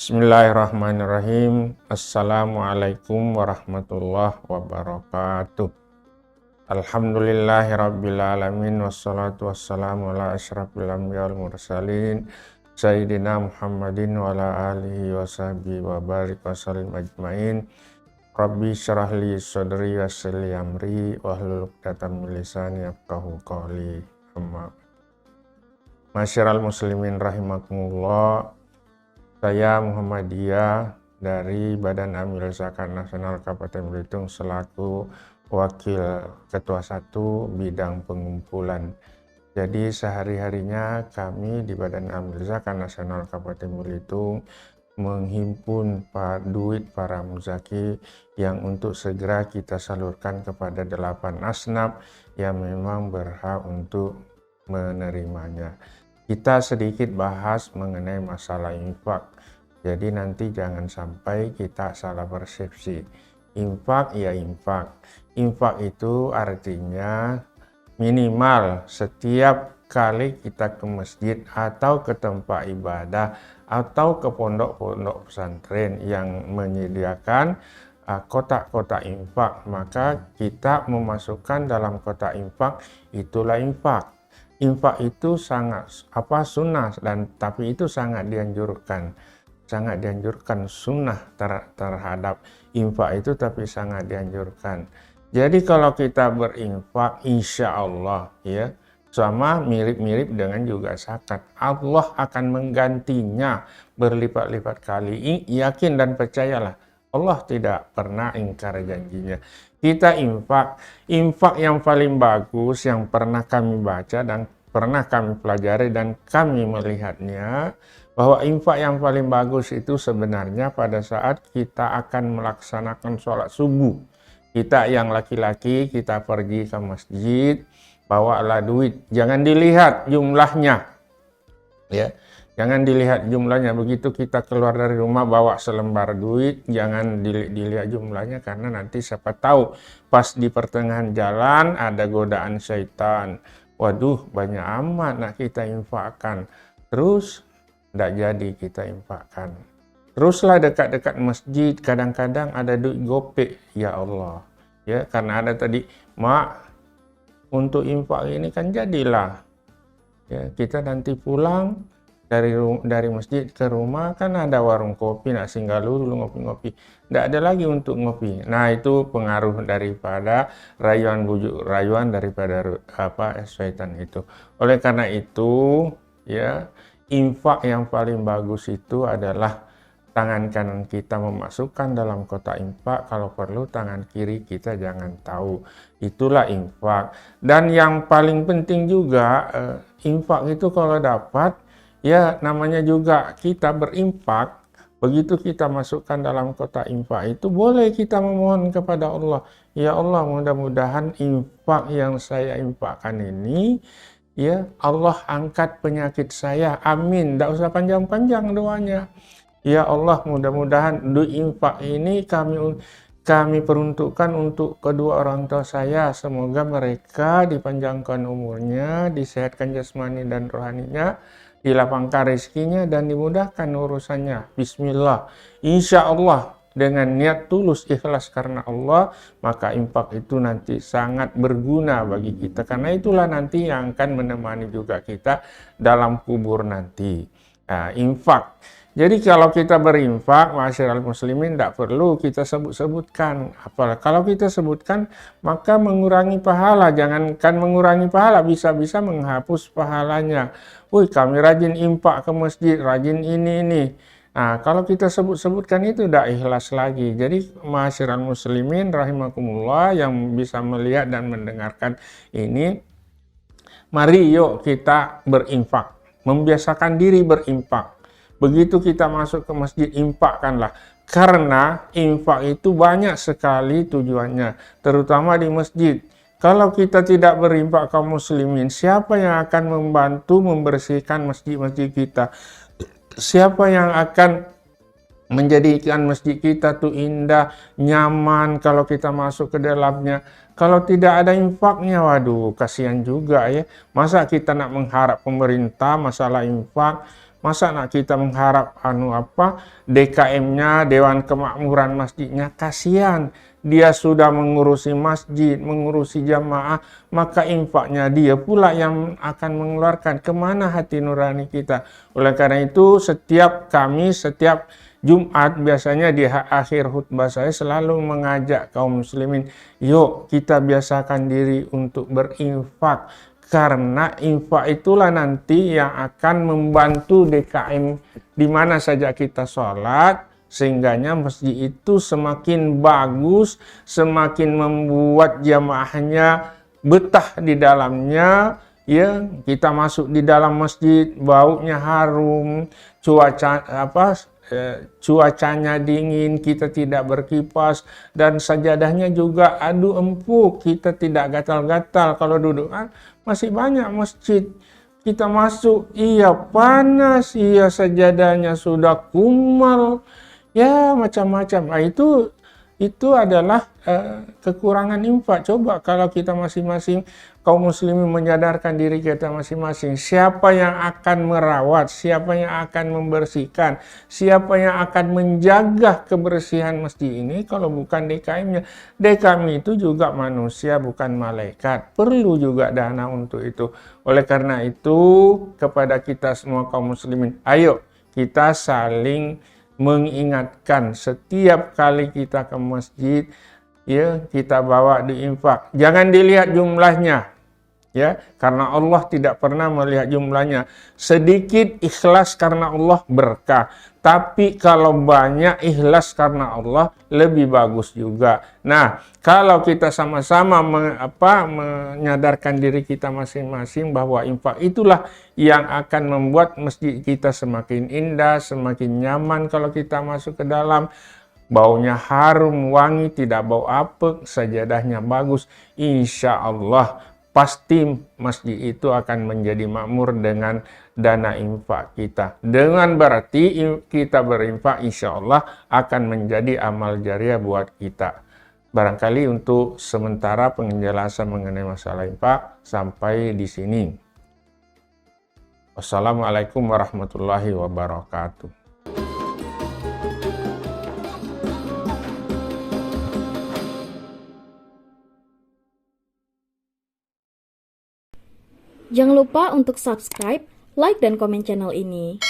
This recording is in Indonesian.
Bismillahirrahmanirrahim. Assalamualaikum warahmatullahi wabarakatuh. Alhamdulillahirrabbilalamin. Wassalatu wassalamu ala asyrafil anbiya wal mursalin Sayyidina Muhammadin wa ala alihi wa sahbihi wa barik wa sallim ajmain. Rabbi syrah li sadri yassir li amri wahlul 'uqdatam min lisani yafqahu qawli. Amma. Masyiral muslimin rahimakumullah. Saya Muhammadiyah dari Badan Amil Zakat Nasional Kabupaten Belitung selaku Wakil Ketua 1 Bidang Pengumpulan. Jadi sehari-harinya kami di Badan Amil Zakat Nasional Kabupaten Belitung menghimpun duit para muzaki yang untuk segera kita salurkan kepada 8 asnaf yang memang berhak untuk menerimanya. Kita sedikit bahas mengenai masalah infak. Jadi nanti jangan sampai kita salah persepsi. Infak ya infak. Infak itu artinya minimal setiap kali kita ke masjid atau ke tempat ibadah atau ke pondok-pondok pesantren yang menyediakan kotak-kotak infak, maka kita memasukkan dalam kotak infak, itulah infak. Infak itu sangat sunnah, dan tapi itu sangat dianjurkan sunnah terhadap infak itu, tapi sangat dianjurkan. Jadi kalau kita berinfak, insya Allah ya sama mirip-mirip dengan juga zakat, Allah akan menggantinya berlipat-lipat kali. Yakin dan percayalah, Allah tidak pernah ingkar janjinya. Kita infak yang paling bagus yang pernah kami baca dan pernah kami pelajari dan kami melihatnya, bahwa infak yang paling bagus itu sebenarnya pada saat kita akan melaksanakan sholat subuh. Kita yang laki-laki, kita pergi ke masjid, bawalah duit, jangan dilihat jumlahnya ya. Jangan dilihat jumlahnya, begitu kita keluar dari rumah bawa selembar duit, jangan dilihat jumlahnya, karena nanti siapa tahu pas di pertengahan jalan ada godaan syaitan. Waduh, banyak amat nak kita infakkan. Terus tidak jadi kita infakkan. Teruslah dekat-dekat masjid, kadang-kadang ada duit gopek, ya Allah. Ya, karena ada tadi, mak, untuk infak ini kan jadilah. Ya, kita nanti pulang dari masjid ke rumah kan ada warung kopi, nak singgah dulu ngopi-ngopi, tidak ada lagi untuk ngopi. Nah, itu pengaruh daripada rayuan daripada syaitan itu. Oleh karena itu ya, infak yang paling bagus itu adalah tangan kanan kita memasukkan dalam kotak infak, kalau perlu tangan kiri kita jangan tahu. Itulah infak. Dan yang paling penting juga, infak itu kalau dapat, ya namanya juga kita berinfak. Begitu kita masukkan dalam kotak infak itu, boleh kita memohon kepada Allah, ya Allah, mudah-mudahan infak yang saya infakkan ini, ya Allah, angkat penyakit saya, amin. Tidak usah panjang-panjang doanya. Ya Allah, mudah-mudahan duit infak ini kami peruntukkan untuk kedua orang tua saya, semoga mereka dipanjangkan umurnya, disehatkan jasmani dan rohaninya, dilapangkan rezekinya, dan dimudahkan urusannya. Bismillah. Insya Allah dengan niat tulus ikhlas karena Allah, maka infak itu nanti sangat berguna bagi kita, karena itulah nanti yang akan menemani juga kita dalam kubur nanti. Nah, infak. Jadi kalau kita berinfak, masyarakat muslimin, tidak perlu kita sebut-sebutkan. Apalagi kalau kita sebutkan, maka mengurangi pahala. Jangankan mengurangi pahala, bisa-bisa menghapus pahalanya. Wih, kami rajin infak ke masjid, rajin ini. Nah, kalau kita sebut-sebutkan itu tidak ikhlas lagi. Jadi masyarakat muslimin rahimakumullah yang bisa melihat dan mendengarkan ini, mari yuk kita berinfak. Membiasakan diri berinfak. Begitu kita masuk ke masjid, infakkanlah. Karena infak itu banyak sekali tujuannya, terutama di masjid. Kalau kita tidak berinfak kaum muslimin, siapa yang akan membantu membersihkan masjid-masjid kita? Siapa yang akan menjadikan masjid kita tuh indah, nyaman kalau kita masuk ke dalamnya? Kalau tidak ada infaknya, waduh, kasihan juga ya. Masa kita nak mengharap pemerintah masalah infak, Masa nak kita mengharap DKM-nya, Dewan Kemakmuran Masjidnya, kasihan. Dia sudah mengurusi masjid, mengurusi jamaah, maka infaknya dia pula yang akan mengeluarkan. Kemana hati nurani kita? Oleh karena itu, setiap Jumat biasanya di akhir khutbah saya selalu mengajak kaum muslimin, yuk kita biasakan diri untuk berinfak. Karena infak itulah nanti yang akan membantu DKM di mana saja kita sholat, sehingganya masjid itu semakin bagus, semakin membuat jamaahnya betah di dalamnya. Ya, kita masuk di dalam masjid, baunya harum, cuacanya dingin, kita tidak berkipas, dan sajadahnya juga empuk, kita tidak gatal-gatal. Kalau duduk masih banyak masjid, kita masuk, iya panas, iya sajadahnya sudah kumal, ya macam-macam. Nah, itu adalah kekurangan infak. Coba kalau kita masing-masing kaum muslimin menyadarkan diri kita masing-masing, siapa yang akan merawat, siapa yang akan membersihkan, siapa yang akan menjaga kebersihan masjid ini kalau bukan DKM-nya. DKM itu juga manusia, bukan malaikat, perlu juga dana untuk itu. Oleh karena itu, kepada kita semua kaum muslimin, ayo kita saling mengingatkan setiap kali kita ke masjid, ya, kita bawa diinfak. Jangan dilihat jumlahnya, ya, karena Allah tidak pernah melihat jumlahnya. Sedikit ikhlas karena Allah berkah, tapi kalau banyak ikhlas karena Allah lebih bagus juga. Nah, kalau kita sama-sama menyadarkan diri kita masing-masing bahwa infak itulah yang akan membuat masjid kita semakin indah, semakin nyaman kalau kita masuk ke dalam. Baunya harum, wangi, tidak bau apek, sajadahnya bagus. Insya Allah pasti masjid itu akan menjadi makmur dengan dana infak kita. Dengan berarti kita berinfak, insya Allah akan menjadi amal jariah buat kita. Barangkali untuk sementara penjelasan mengenai masalah infak sampai di sini. Wassalamualaikum warahmatullahi wabarakatuh. Jangan lupa untuk subscribe, like, dan komen channel ini.